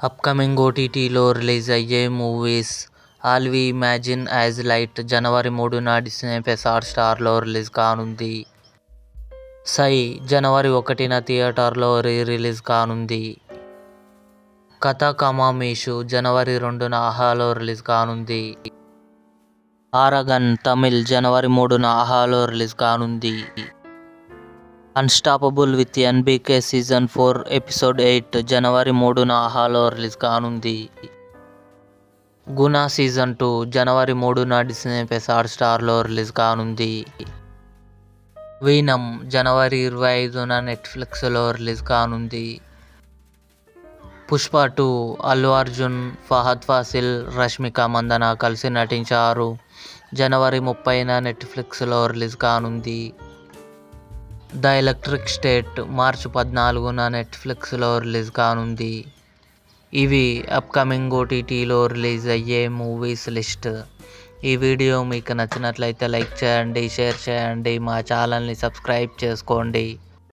Upcoming ఓటీటీలో release అయ్యే movies. All we imagine as light జనవరి 3న డిస్నీ ప్లస్ హాట్‌స్టార్లో రిలీజ్ కానుంది. సై జనవరి 1న థియేటర్లో రిలీజ్ కానుంది. కథ కమామీషు జనవరి 2న ఆహాలో రిలీజ్ కానుంది. ఆరగన్ తమిళ్ జనవరి 3న ఆహాలో రిలీజ్ కానుంది. Unstoppable with NBK season 4 episode 8 జనవరి 3న ఆహాలో రిలీజ్ కానుంది. గుణ సీజన్ 2 జనవరి 3న డిస్నీ ప్లస్ హాట్‌స్టార్లో రిలీజ్ కానుంది. వీనమ్ జనవరి 25న నెట్ఫ్లిక్స్లో రిలీజ్ కానుంది. పుష్ప 2 అల్లు అర్జున్, ఫహద్ ఫాసిల్, రష్మిక మందన కలిసి నటించారు. జనవరి 30న నెట్ఫ్లిక్స్లో రిలీజ్ కానుంది. ద ఎలక్ట్రిక్ స్టేట్ మార్చి 14న నెట్ఫ్లిక్స్లో రిలీజ్ కానుంది. ఇవి అప్కమింగ్ ఓటీటీలో రిలీజ్ అయ్యే మూవీస్ లిస్ట్. ఈ వీడియో మీకు నచ్చినట్లయితే లైక్ చేయండి, షేర్ చేయండి, మా ఛానల్ని సబ్స్క్రైబ్ చేసుకోండి.